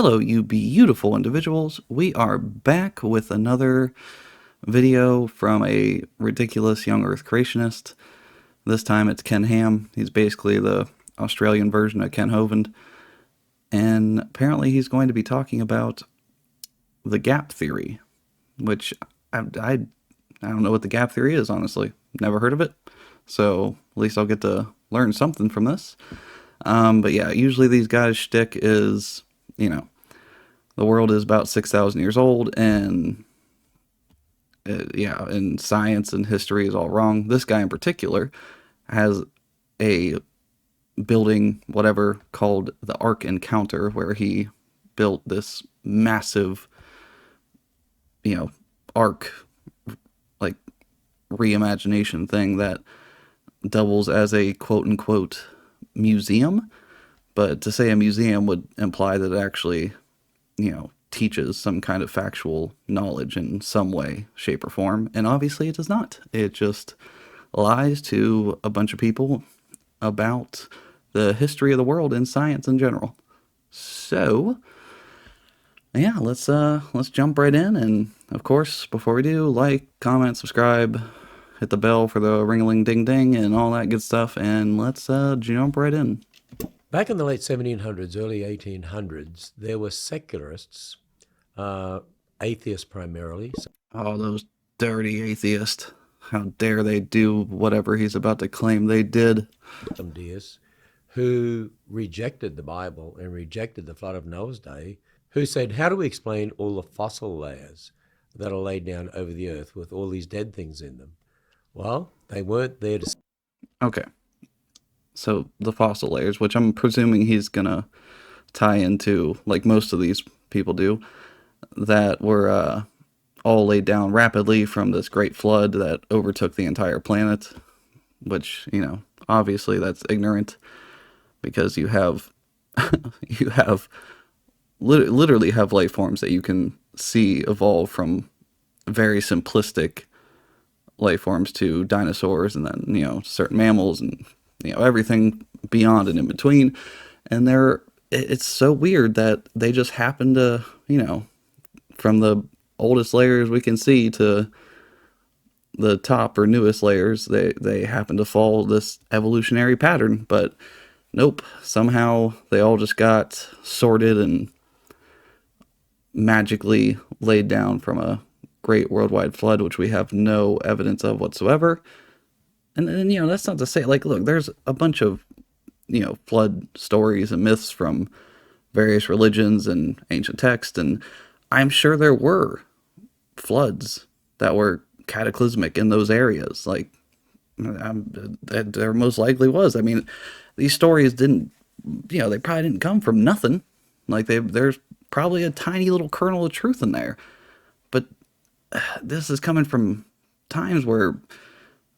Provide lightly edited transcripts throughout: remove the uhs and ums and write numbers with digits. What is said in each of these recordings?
Hello, you beautiful individuals. We are back with another video from a ridiculous young Earth creationist. This time it's Ken Ham. He's basically the Australian version of Ken Hovind. And apparently he's going to be talking about the gap theory, which I don't know what the gap theory is, honestly. Never heard of it. So at least I'll get to learn something from this. But yeah, usually these guys' shtick is, the world is about 6,000 years old, and and science and history is all wrong. This guy in particular has a building, whatever, called the Ark Encounter, where he built this massive, ark, like, reimagination thing that doubles as a quote-unquote museum. But to say a museum would imply that it actually, teaches some kind of factual knowledge in some way, shape, or form. And obviously it does not. It just lies to a bunch of people about the history of the world and science in general. So, yeah, let's jump right in. And of course, before we do, like, comment, subscribe, hit the bell for the ring-a-ling-ding-ding and all that good stuff. And let's jump right in. Back in the late 1700s, early 1800s, there were secularists, atheists primarily. Oh, those dirty atheists. How dare they do whatever he's about to claim they did. Some deists who rejected the Bible and rejected the flood of Noah's day, who said, how do we explain all the fossil layers that are laid down over the earth with all these dead things in them? Well, they weren't there to... Okay. So the fossil layers, which I'm presuming he's going to tie into, like most of these people do, that were all laid down rapidly from this great flood that overtook the entire planet, which, obviously that's ignorant because you have, literally have life forms that you can see evolve from very simplistic life forms to dinosaurs and then, certain mammals and everything beyond and in between. And it's so weird that they just happen to, from the oldest layers we can see to the top or newest layers, they happen to follow this evolutionary pattern. But nope, somehow they all just got sorted and magically laid down from a great worldwide flood, which we have no evidence of whatsoever. And then, that's not to say, like, look, there's a bunch of, flood stories and myths from various religions and ancient texts, and I'm sure there were floods that were cataclysmic in those areas. Like, there most likely was. I mean, these stories didn't, they probably didn't come from nothing. Like, there's probably a tiny little kernel of truth in there. But this is coming from times where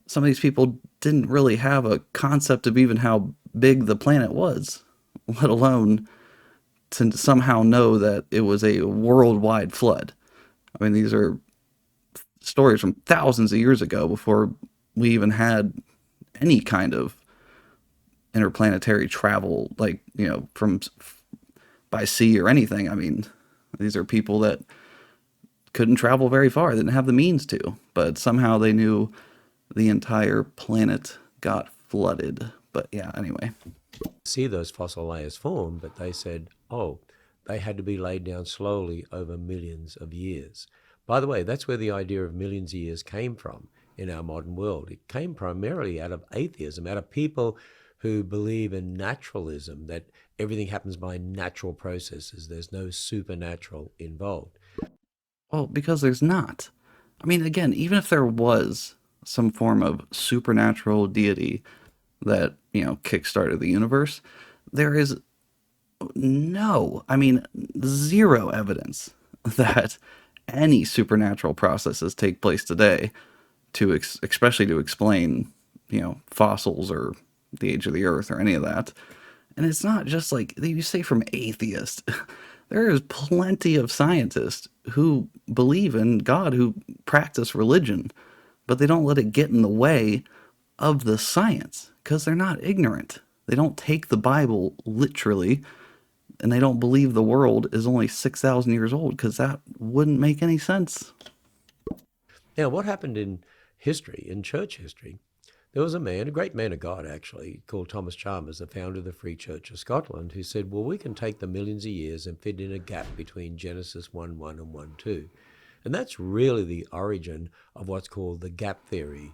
some of these people didn't really have a concept of even how big the planet was, let alone to somehow know that it was a worldwide flood. I mean, these are stories from thousands of years ago before we even had any kind of interplanetary travel, like, from by sea or anything. I mean, these are people that couldn't travel very far, didn't have the means to, but somehow they knew the entire planet got flooded. But yeah, anyway. See those fossil layers form, but they said, oh, they had to be laid down slowly over millions of years. By the way, that's where the idea of millions of years came from in our modern world. It came primarily out of atheism, out of people who believe in naturalism, that everything happens by natural processes. There's no supernatural involved. Well, because there's not. I mean, again, even if there was some form of supernatural deity that, kickstarted the universe, there is zero evidence that any supernatural processes take place today to especially to explain, fossils or the age of the earth or any of that. And it's not just like you say from atheists. There is plenty of scientists who believe in God, who practice religion, but they don't let it get in the way of the science because they're not ignorant. They don't take the Bible literally and they don't believe the world is only 6,000 years old because that wouldn't make any sense. Now, what happened in history, in church history, there was a man, a great man of God actually, called Thomas Chalmers, the founder of the Free Church of Scotland, who said, well, we can take the millions of years and fit in a gap between Genesis 1:1 and 1:2. And that's really the origin of what's called the gap theory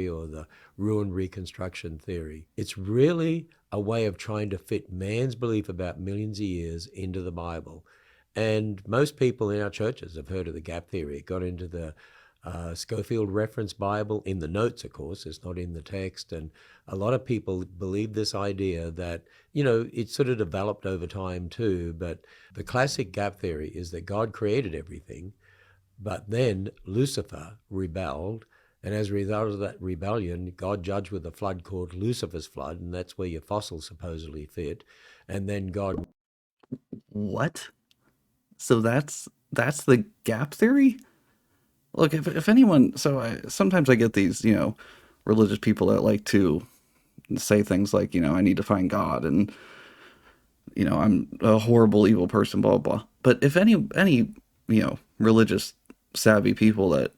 or the ruin reconstruction theory. It's really a way of trying to fit man's belief about millions of years into the Bible. And most people in our churches have heard of the gap theory. It got into the Schofield Reference Bible in the notes, of course, it's not in the text. And a lot of people believe this idea that, it sort of developed over time too. But the classic gap theory is that God created everything, but then Lucifer rebelled. And as a result of that rebellion, God judged with a flood called Lucifer's flood, and that's where your fossils supposedly fit. And then God. What? So that's the gap theory? Look, if anyone, sometimes I get these, religious people that like to say things like, I need to find God, and I'm a horrible, evil person, blah blah blah. But if any religious savvy people that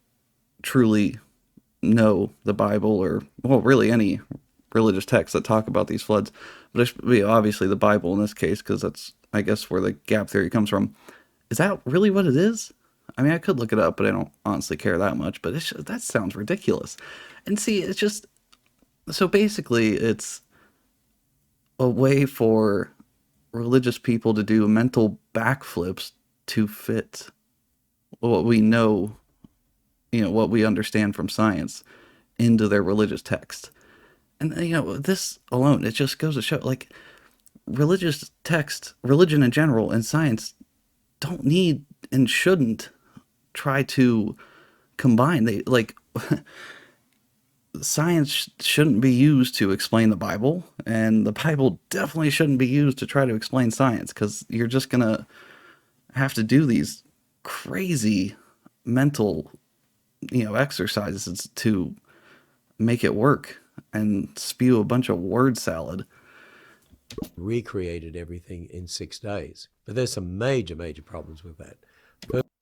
truly know the Bible, or well, really any religious texts that talk about these floods, but obviously the Bible in this case, because that's, I guess, where the gap theory comes from. Is that really what it is? I mean, I could look it up, but I don't honestly care that much. But that sounds ridiculous. And see, it's just, so basically, it's a way for religious people to do mental backflips to fit what we know, what we understand from science into their religious text. And, this alone, it just goes to show, like, religious text, religion in general, and science don't need and shouldn't try to combine. They, like, science shouldn't be used to explain the Bible, and the Bible definitely shouldn't be used to try to explain science, because you're just gonna have to do these crazy mental, exercises to make it work and spew a bunch of word salad. Recreated everything in 6 days. But there's some major, major problems with that.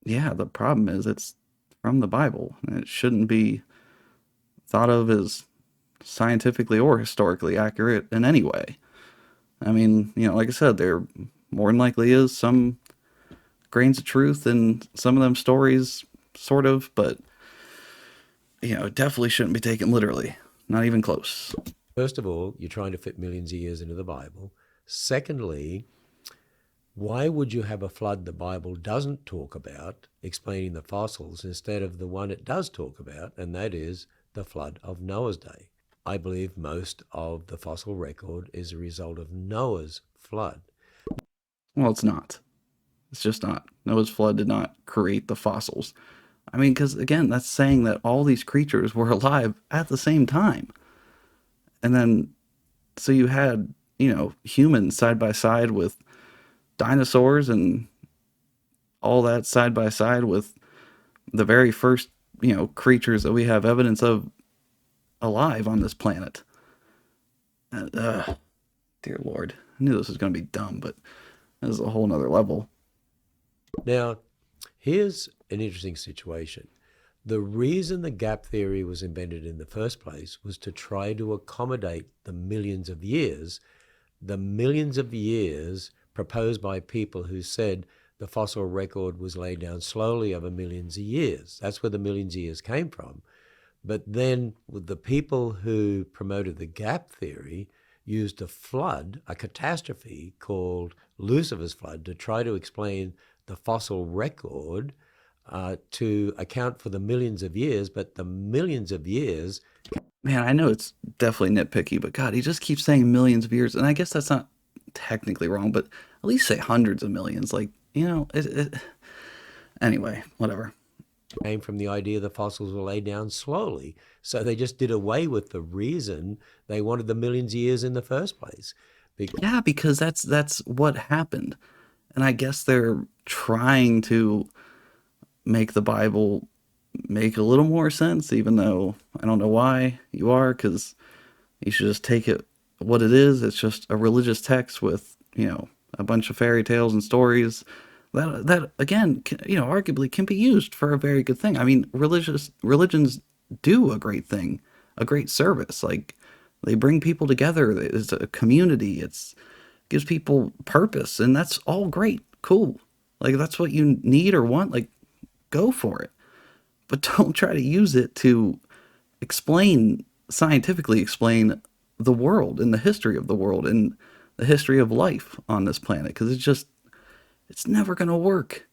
Yeah, the problem is it's from the Bible, and it shouldn't be thought of as scientifically or historically accurate in any way. I mean, like I said, there more than likely is some grains of truth in some of them stories, sort of, but it definitely shouldn't be taken literally. Not even close. First of all, you're trying to fit millions of years into the Bible. Secondly, why would you have a flood the Bible doesn't talk about, explaining the fossils, instead of the one it does talk about, and that is the flood of Noah's day? I believe most of the fossil record is a result of Noah's flood. Well, it's not. It's just not. Noah's flood did not create the fossils. I mean, because again, that's saying that all these creatures were alive at the same time. And then, so you had, humans side by side with dinosaurs, and all that side by side with the very first, creatures that we have evidence of alive on this planet. Dear Lord. I knew this was going to be dumb, but this is a whole nother level. Now, here's an interesting situation. The reason the gap theory was invented in the first place was to try to accommodate the millions of years proposed by people who said the fossil record was laid down slowly over millions of years. That's where the millions of years came from. But then with the people who promoted the gap theory used a flood, a catastrophe called Lucifer's flood, to try to explain the fossil record, to account for the millions of years. But the millions of years... Man, I know it's definitely nitpicky, but God, he just keeps saying millions of years. And I guess that's not technically wrong, but at least say hundreds of millions. Like, anyway, whatever. Came from the idea the fossils were laid down slowly. So they just did away with the reason they wanted the millions of years in the first place. Yeah, because that's what happened. And I guess they're trying to make the Bible make a little more sense, even though I don't know why you are, because you should just take it what it is. It's just a religious text with, a bunch of fairy tales and stories that again, arguably can be used for a very good thing. I mean, religions do a great thing, a great service. Like they bring people together. It's a community. It's gives people purpose, and that's all great, cool. Like that's what you need or want. Like go for it, but don't try to use it to scientifically explain the world and the history of the world and the history of life on this planet because it's never going to work.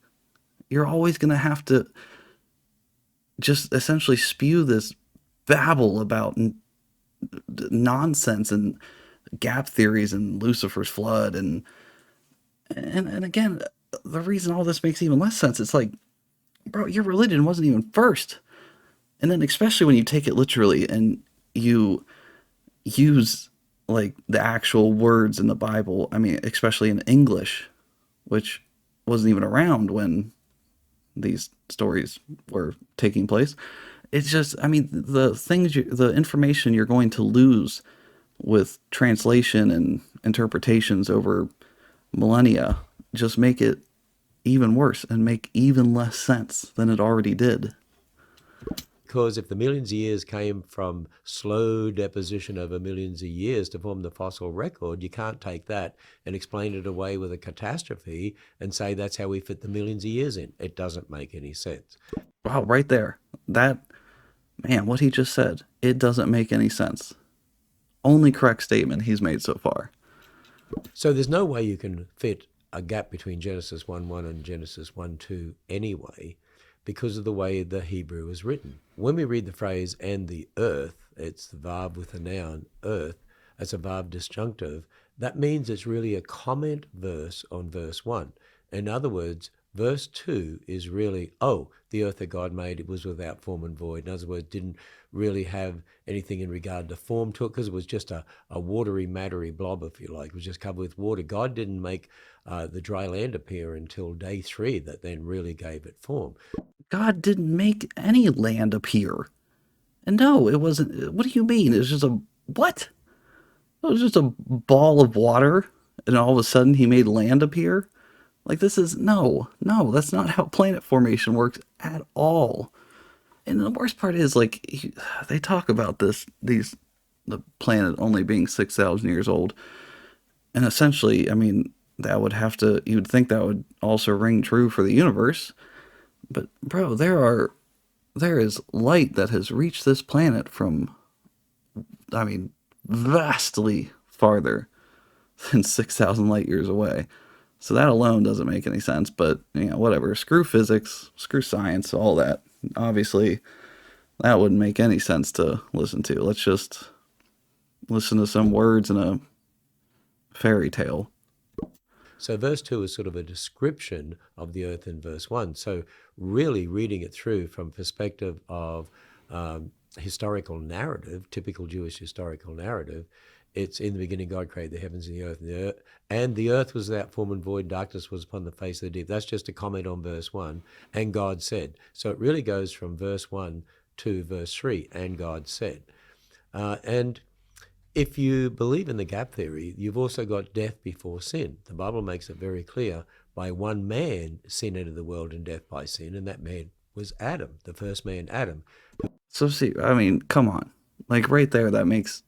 You're always going to have to just essentially spew this babble about nonsense and gap theories and Lucifer's flood and again, the reason all this makes even less sense, it's like, bro, your religion wasn't even first. And then especially when you take it literally and you use like the actual words in the Bible, I mean, especially in English, which wasn't even around when these stories were taking place. It's just, I mean, the information you're going to lose with translation and interpretations over millennia just make it even worse and make even less sense than it already did. Because if the millions of years came from slow deposition over millions of years to form the fossil record, you can't take that and explain it away with a catastrophe and say that's how we fit the millions of years in. It doesn't make any sense. Wow, right there. That, man, what he just said, it doesn't make any sense. Only correct statement he's made so far. So there's no way you can fit a gap between Genesis 1:1 and Genesis 1:2 anyway, because of the way the Hebrew is written. When we read the phrase "and the earth," it's the verb with a noun, earth, as a verb disjunctive. That means it's really a comment verse on verse 1. In other words, verse 2 is really, the earth that God made, it was without form and void. In other words, didn't really have anything in regard to form to it because it was just a watery, mattery blob, if you like. It was just covered with water. God didn't make the dry land appear until day 3 that then really gave it form. God didn't make any land appear. And no, it wasn't. What do you mean? It was just a what? It was just a ball of water, and all of a sudden he made land appear? Like this is no, that's not how planet formation works at all. And the worst part is like they talk about the planet only being 6,000 years old, and essentially, I mean, that would have to you'd think that would also ring true for the universe. But bro, there is light that has reached this planet from, I mean, vastly farther than 6,000 light years away. So that alone doesn't make any sense, but whatever. Screw physics, screw science, all that. Obviously, that wouldn't make any sense to listen to. Let's just listen to some words in a fairy tale. So verse 2 is sort of a description of the earth in verse 1. So really reading it through from perspective of historical narrative, typical Jewish historical narrative, it's in the beginning God created the heavens and the earth was without form and void, darkness was upon the face of the deep. That's just a comment on verse 1, and God said. So it really goes from verse 1 to verse 3, and God said. And if you believe in the gap theory, you've also got death before sin. The Bible makes it very clear, by one man sin entered the world and death by sin, and that man was Adam, the first man, Adam. So see, I mean, come on. Like right there, that makes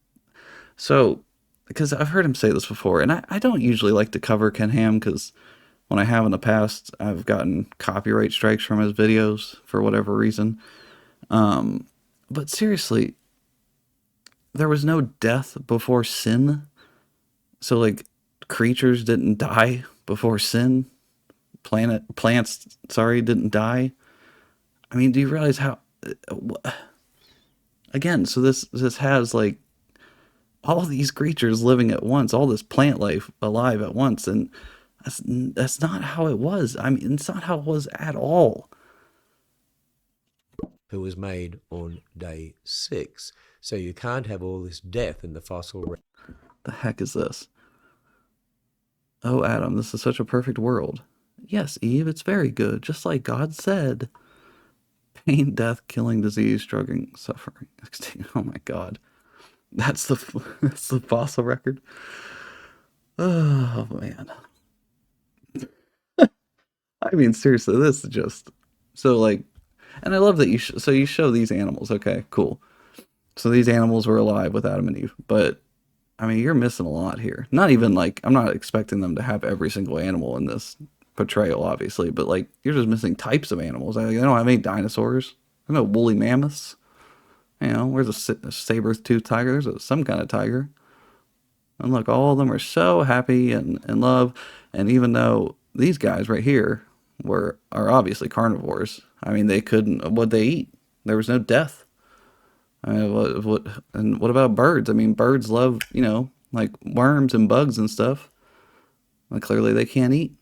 so because I've heard him say this before, and I don't usually like to cover Ken Ham because when I have in the past, I've gotten copyright strikes from his videos for whatever reason. But seriously, there was no death before sin. So like creatures didn't die before sin. Plants, sorry, didn't die. I mean, do you realize how again, so this has like all these creatures living at once, all this plant life alive at once, and that's not how it was. I mean, it's not how it was at all. Who was made on day 6. So you can't have all this death in the fossil record. The heck is this? Oh, Adam, this is such a perfect world. Yes, Eve, it's very good, just like God said. Pain, death, killing, disease, struggling, suffering. Oh my God, that's the fossil record. Oh man. I mean, seriously, this is just so like, and I love that so you show these animals. Okay, cool. So these animals were alive with Adam and Eve, but I mean, you're missing a lot here. Not even like I'm not expecting them to have every single animal in this portrayal, obviously, but like you're just missing types of animals. They don't have any dinosaurs. There's no woolly mammoths. You know, where's a saber-toothed tiger? There's some kind of tiger. And look, all of them are so happy and in love. And even though these guys right here are obviously carnivores, I mean, they couldn't. What they eat? There was no death. I mean, and what about birds? I mean, birds love like worms and bugs and stuff. And clearly, they can't eat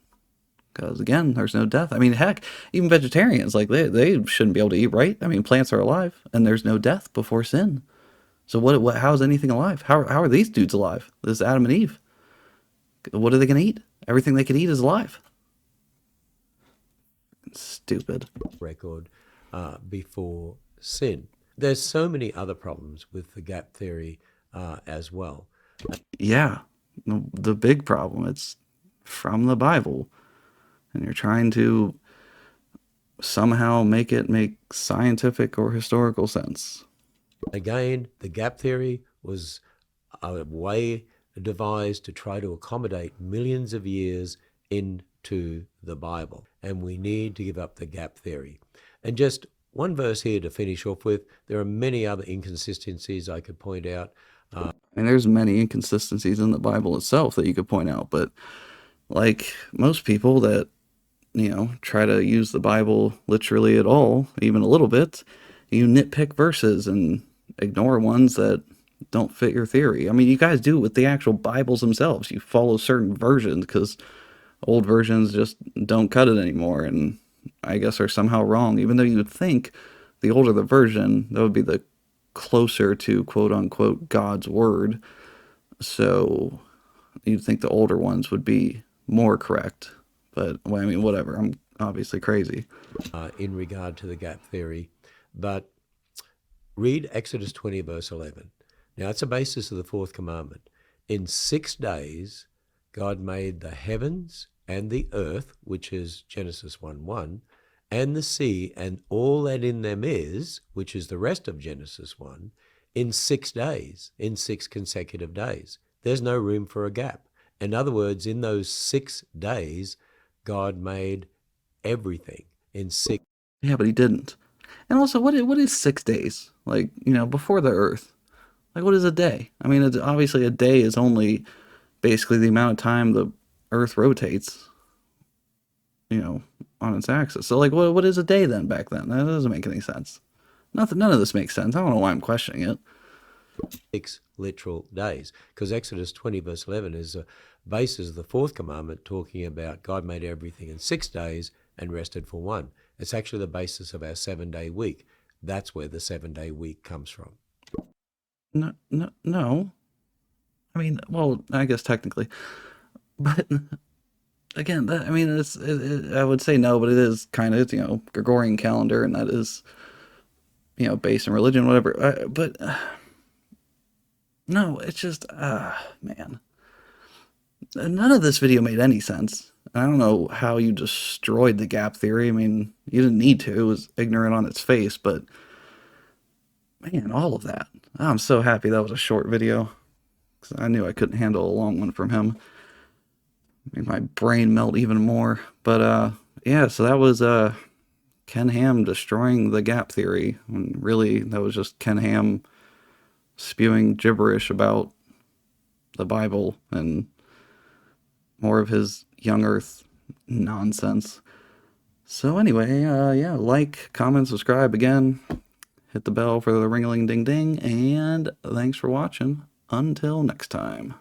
because again, there's no death. I mean, heck, even vegetarians like they shouldn't be able to eat, right? I mean, plants are alive, and there's no death before sin. So what how is anything alive? How are these dudes alive? This Adam and Eve. What are they gonna eat? Everything they could eat is alive. Stupid. Record before sin. There's so many other problems with the gap theory as well. Yeah. The big problem, it's from the Bible. And you're trying to somehow make it make scientific or historical sense. Again, the gap theory was a way devised to try to accommodate millions of years into the Bible. And we need to give up the gap theory. And just one verse here to finish off with. There are many other inconsistencies I could point out. I mean, there's many inconsistencies in the Bible itself that you could point out, but like most people that, try to use the Bible literally at all, even a little bit, you nitpick verses and ignore ones that don't fit your theory. I mean, you guys do it with the actual Bibles themselves. You follow certain versions because old versions just don't cut it anymore, and I guess are somehow wrong, even though you would think the older the version, that would be the closer to quote unquote God's word. So you'd think the older ones would be more correct. But, well, I mean, whatever. I'm obviously crazy. In regard to the gap theory. But read Exodus 20, verse 11. Now, it's a basis of the fourth commandment. In 6 days, God made the heavens and the earth, which is Genesis 1:1, and the sea and all that in them is, which is the rest of Genesis 1, in 6 days, in 6 consecutive days. There's no room for a gap. In other words, in those 6 days, God made everything in 6. Yeah, but he didn't. And also, what is 6 days? Like, before the earth. Like, what is a day? I mean, it's obviously a day is only basically the amount of time the earth rotates, on its axis. So, like, what is a day then back then? That doesn't make any sense. None of this makes sense. I don't know why I'm questioning it. 6 literal days, because Exodus 20 verse 11 is a basis of the fourth commandment, talking about God made everything in 6 days and rested for 1. It's actually the basis of our 7-day week. That's where the 7-day week comes from. No, no, no. I mean, well, I guess technically, but again, I mean, I would say no, but it is kind of, Gregorian calendar, and that is, based in religion, whatever. But no, it's just, man. None of this video made any sense. I don't know how you destroyed the gap theory. I mean, you didn't need to. It was ignorant on its face, but man, all of that. I'm so happy that was a short video because I knew I couldn't handle a long one from him. Made my brain melt even more. But yeah, so that was Ken Ham destroying the gap theory. And really, that was just Ken Ham spewing gibberish about the Bible and more of his young earth nonsense. So anyway, yeah, like, comment, subscribe again, hit the bell for the ring-a-ling-ding-ding, and thanks for watching. Until next time.